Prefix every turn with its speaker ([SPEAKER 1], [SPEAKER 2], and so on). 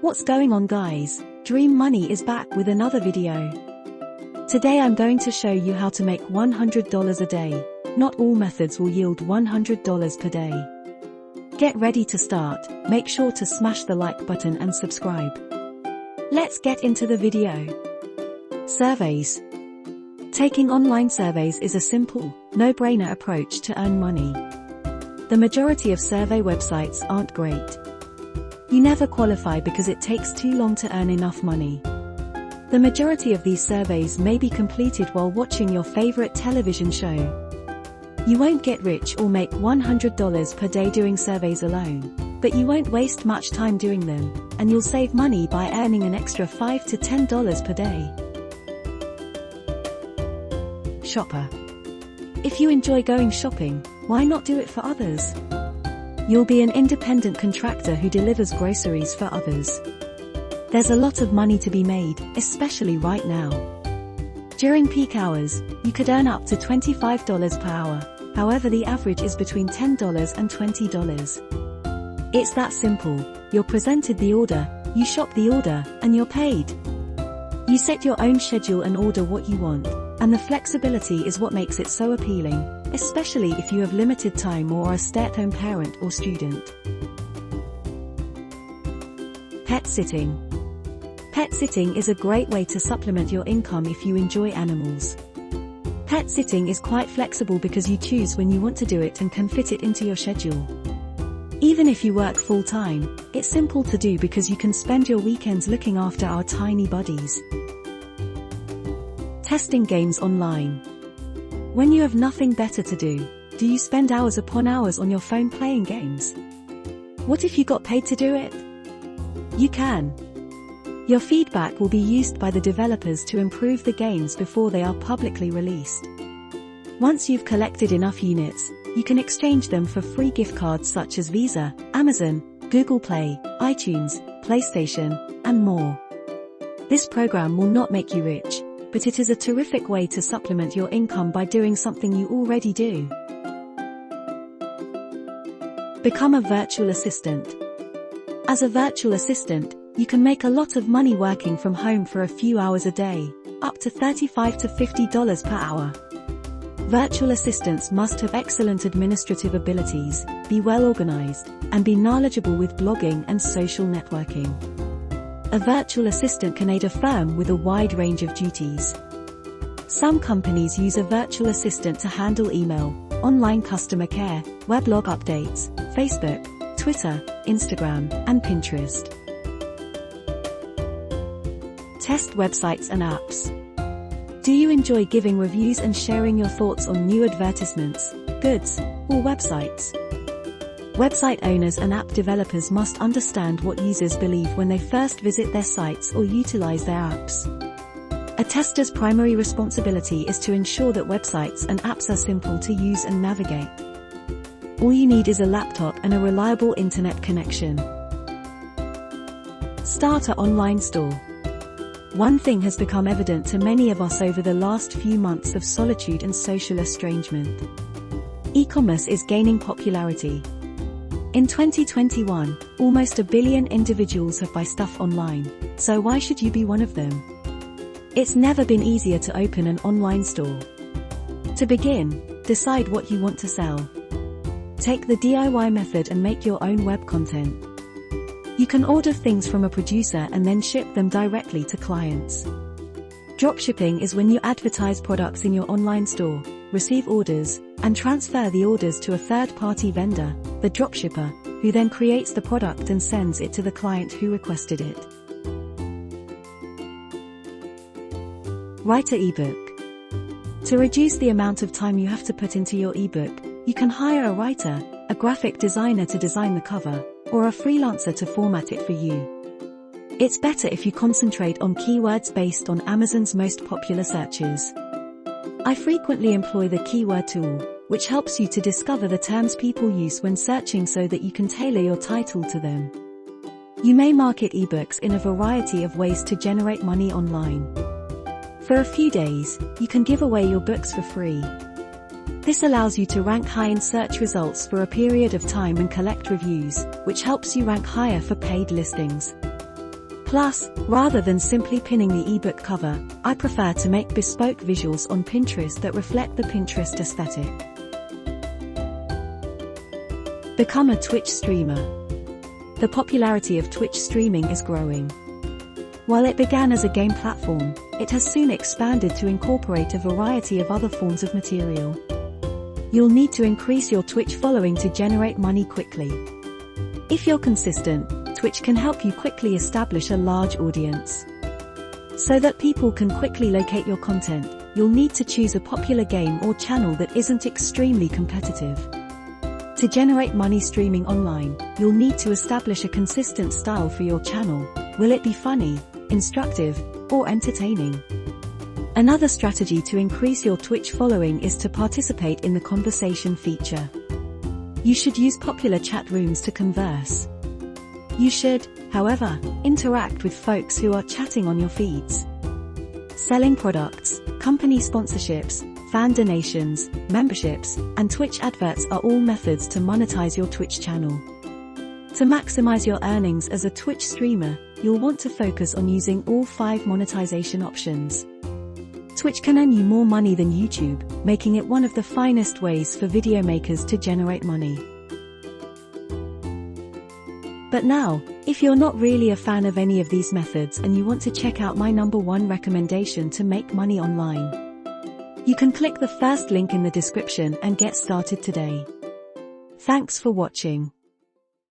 [SPEAKER 1] What's going on, guys? Dream Money is back with another video. Today I'm going to show you how to make $100 a day. Not all methods will yield $100 per day. Get ready to start. Make sure to smash the like button and subscribe. Let's get into the video. Surveys. Taking online surveys is a simple, no-brainer approach to earn money. The majority of survey websites aren't great. You never qualify because it takes too long to earn enough money. The majority of these surveys may be completed while watching your favorite television show. You won't get rich or make $100 per day doing surveys alone, but you won't waste much time doing them, and you'll save money by earning an extra $5 to $10 per day. Shopper. If you enjoy going shopping, why not do it for others? You'll be an independent contractor who delivers groceries for others. There's a lot of money to be made, especially right now. During peak hours, you could earn up to $25 per hour, however the average is between $10 and $20. It's that simple. You're presented the order, you shop the order, and you're paid. You set your own schedule and order what you want, and the flexibility is what makes it so appealing, especially if you have limited time or are a stay-at-home parent or student. Pet sitting. Pet sitting is a great way to supplement your income if you enjoy animals. Pet sitting is quite flexible because you choose when you want to do it and can fit it into your schedule. Even if you work full-time, it's simple to do because you can spend your weekends looking after our tiny buddies. Testing games online. When you have nothing better to do you spend hours upon hours on your phone playing games? What if you got paid to do it? You can. Your feedback will be used by the developers to improve the games before they are publicly released. Once you've collected enough units, you can exchange them for free gift cards such as Visa, Amazon, Google Play, iTunes, PlayStation, and more. This program will not make you rich, but it is a terrific way to supplement your income by doing something you already do. Become a virtual assistant. As a virtual assistant, you can make a lot of money working from home for a few hours a day, up to $35 to $50 per hour. Virtual assistants must have excellent administrative abilities, be well organized, and be knowledgeable with blogging and social networking. A virtual assistant can aid a firm with a wide range of duties. Some companies use a virtual assistant to handle email, online customer care, weblog updates, Facebook, Twitter, Instagram, and Pinterest. Test websites and apps. Do you enjoy giving reviews and sharing your thoughts on new advertisements, goods, or websites? Website owners and app developers must understand what users believe when they first visit their sites or utilize their apps. A tester's primary responsibility is to ensure that websites and apps are simple to use and navigate. All you need is a laptop and a reliable internet connection. Start an online store. One thing has become evident to many of us over the last few months of solitude and social estrangement. E-commerce is gaining popularity. In 2021, almost 1 billion individuals have buy stuff online, so why should you be one of them? It's never been easier to open an online store. To begin, decide what you want to sell. Take the DIY method and make your own web content. You can order things from a producer and then ship them directly to clients. Dropshipping is when you advertise products in your online store, receive orders, and transfer the orders to a third-party vendor, the dropshipper, who then creates the product and sends it to the client who requested it. Write an ebook. To reduce the amount of time you have to put into your ebook, you can hire a writer, a graphic designer to design the cover, or a freelancer to format it for you. It's better if you concentrate on keywords based on Amazon's most popular searches. I frequently employ the keyword tool, which helps you to discover the terms people use when searching so that you can tailor your title to them. You may market ebooks in a variety of ways to generate money online. For a few days, you can give away your books for free. This allows you to rank high in search results for a period of time and collect reviews, which helps you rank higher for paid listings. Plus, rather than simply pinning the ebook cover, I prefer to make bespoke visuals on Pinterest that reflect the Pinterest aesthetic. Become a Twitch streamer. The popularity of Twitch streaming is growing. While it began as a game platform, it has soon expanded to incorporate a variety of other forms of material. You'll need to increase your Twitch following to generate money quickly. If you're consistent, Twitch can help you quickly establish a large audience. So that people can quickly locate your content, you'll need to choose a popular game or channel that isn't extremely competitive. To generate money streaming online, you'll need to establish a consistent style for your channel. Will it be funny, instructive, or entertaining? Another strategy to increase your Twitch following is to participate in the conversation feature. You should use popular chat rooms to converse. You should, however, interact with folks who are chatting on your feeds. Selling products, company sponsorships, fan donations, memberships, and Twitch adverts are all methods to monetize your Twitch channel. To maximize your earnings as a Twitch streamer, you'll want to focus on using all 5 monetization options. Twitch can earn you more money than YouTube, making it one of the finest ways for video makers to generate money. But now, if you're not really a fan of any of these methods and you want to check out my #1 recommendation to make money online, you can click the first link in the description and get started today. Thanks for watching.